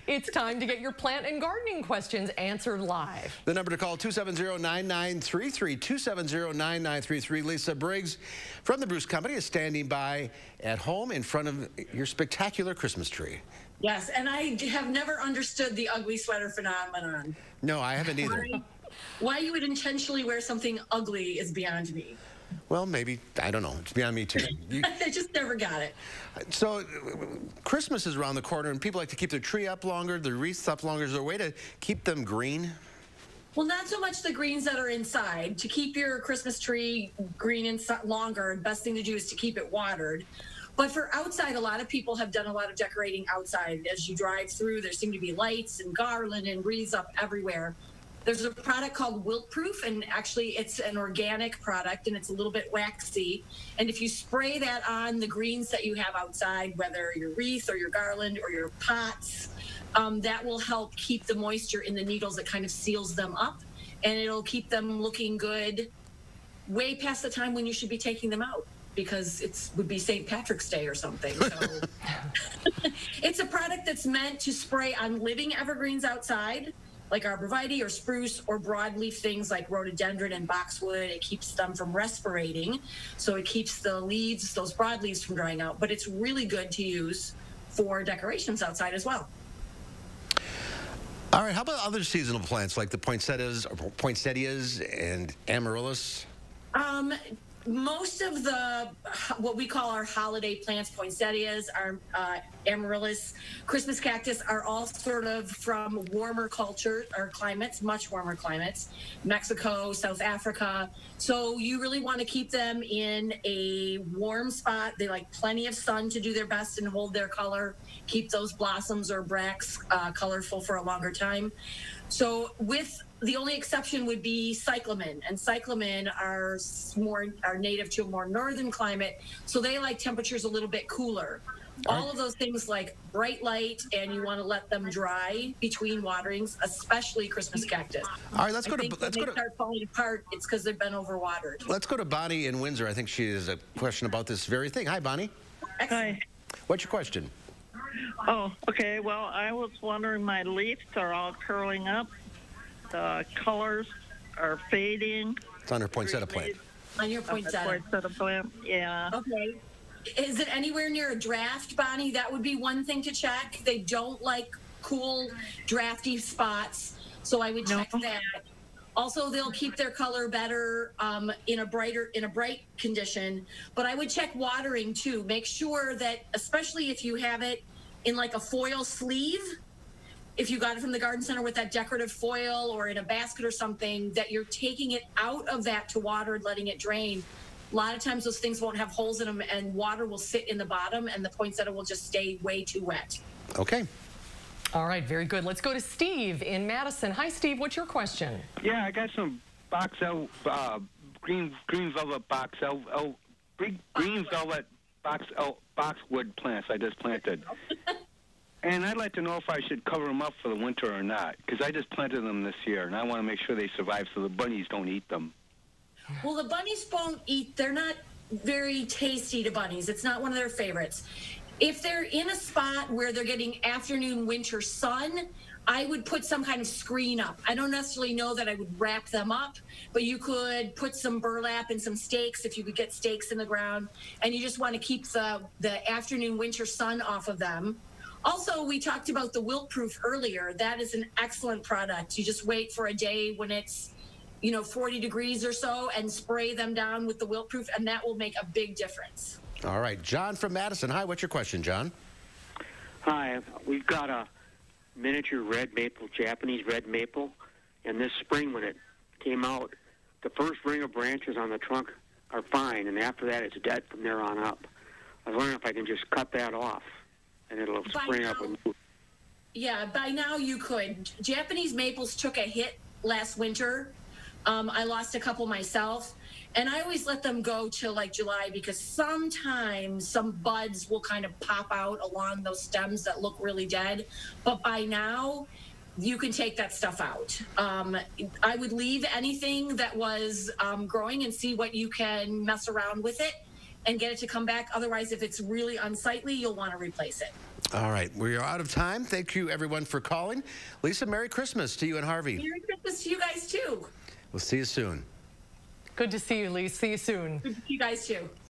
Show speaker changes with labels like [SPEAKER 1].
[SPEAKER 1] It's time to get your plant and gardening questions answered live.
[SPEAKER 2] The number to call, 270-9933, 270-9933. Lisa Briggs from the Bruce Company is standing by at home in front of your spectacular Christmas tree.
[SPEAKER 3] Yes, and I have never understood the ugly sweater phenomenon.
[SPEAKER 2] No, I haven't either.
[SPEAKER 3] Why you would intentionally wear something ugly is beyond me.
[SPEAKER 2] Well, maybe, I don't know. It's beyond me, too.
[SPEAKER 3] I just never got it.
[SPEAKER 2] So, Christmas is around the corner, and people like to keep their tree up longer, their wreaths up longer. Is there a way to keep them green?
[SPEAKER 3] Well, not so much the greens that are inside. To keep your Christmas tree green and longer, the best thing to do is to keep it watered. But for outside, a lot of people have done a lot of decorating outside. As you drive through, there seem to be lights and garland and wreaths up everywhere. There's a product called Wilt Proof, and actually it's an organic product, and it's a little bit waxy. And if you spray that on the greens that you have outside, whether your wreath or your garland or your pots, that will help keep the moisture in the needles. It kind of seals them up, and it'll keep them looking good way past the time when you should be taking them out, because it would be St. Patrick's Day or something. So it's a product that's meant to spray on living evergreens outside, like arborvitae or spruce or broadleaf things like rhododendron and boxwood. It keeps them from respirating, so it keeps the leaves, those broadleaves, from drying out. But it's really good to use for decorations outside as well.
[SPEAKER 2] All right, how about other seasonal plants like the poinsettias and amaryllis?
[SPEAKER 3] Most of the, what we call our holiday plants, poinsettias, our amaryllis, Christmas cactus, are all sort of from warmer culture or climates, much warmer climates, Mexico, South Africa. So you really want to keep them in a warm spot. They like plenty of sun to do their best and hold their color, keep those blossoms or bracts colorful for a longer time. So the only exception would be cyclamen, and cyclamen are native to a more northern climate, so they like temperatures a little bit cooler. All of those things like bright light, and you want to let them dry between waterings, especially Christmas cactus.
[SPEAKER 2] All right, let's
[SPEAKER 3] go to start falling apart. It's because they've been overwatered.
[SPEAKER 2] Let's go to Bonnie in Windsor. I think she has a question about this very thing. Hi, Bonnie.
[SPEAKER 3] Excellent.
[SPEAKER 4] Hi.
[SPEAKER 2] What's your question?
[SPEAKER 4] Oh, okay. Well, I was wondering, my leaves are all curling up. The colors are fading.
[SPEAKER 2] It's on her poinsettia plant.
[SPEAKER 3] On your poinsettia.
[SPEAKER 4] Plant, yeah.
[SPEAKER 3] Okay. Is it anywhere near a draft, Bonnie? That would be one thing to check. They don't like cool, drafty spots, so I would check that. Also, they'll keep their color better in a bright condition. But I would check watering too. Make sure that, especially if you have it in like a foil sleeve, if you got it from the garden center with that decorative foil or in a basket or something, that you're taking it out of that to water and letting it drain. A lot of times those things won't have holes in them, and water will sit in the bottom, and the poinsettia will just stay way too wet.
[SPEAKER 2] Okay.
[SPEAKER 1] All right, very good. Let's go to Steve in Madison. Hi, Steve. What's your question?
[SPEAKER 5] Yeah, I got some green velvet green velvet boxwood plants I just planted. And I'd like to know if I should cover them up for the winter or not, because I just planted them this year, and I want to make sure they survive so the bunnies don't eat them.
[SPEAKER 3] Well, the bunnies won't eat. They're not very tasty to bunnies. It's not one of their favorites. If they're in a spot where they're getting afternoon winter sun, I would put some kind of screen up. I don't necessarily know that I would wrap them up, but you could put some burlap and some stakes, if you could get stakes in the ground, and you just want to keep the afternoon winter sun off of them. Also, we talked about the Wilt Proof earlier. That is an excellent product. You just wait for a day when it's 40 degrees or so and spray them down with the Wilt Proof, and that will make a big difference.
[SPEAKER 2] All right. John from Madison. Hi, what's your question, John?
[SPEAKER 6] Hi. We've got a miniature red maple, Japanese red maple, and this spring when it came out, the first ring of branches on the trunk are fine, and after that it's dead from there on up. I was wondering if I can just cut that off, and it'll spring up and move.
[SPEAKER 3] Yeah, by now you could. Japanese maples took a hit last winter. I lost a couple myself, and I always let them go till like July, because sometimes some buds will kind of pop out along those stems that look really dead. But by now, you can take that stuff out. I would leave anything that was growing and see what you can mess around with it and get it to come back. Otherwise, if it's really unsightly, you'll want to replace it.
[SPEAKER 2] All right, we are out of time. Thank you, everyone, for calling. Lisa, Merry Christmas to you and Harvey.
[SPEAKER 3] Merry Christmas to you guys, too.
[SPEAKER 2] We'll see you soon.
[SPEAKER 1] Good to see you, Lee. See you soon.
[SPEAKER 3] Good to see you guys, too.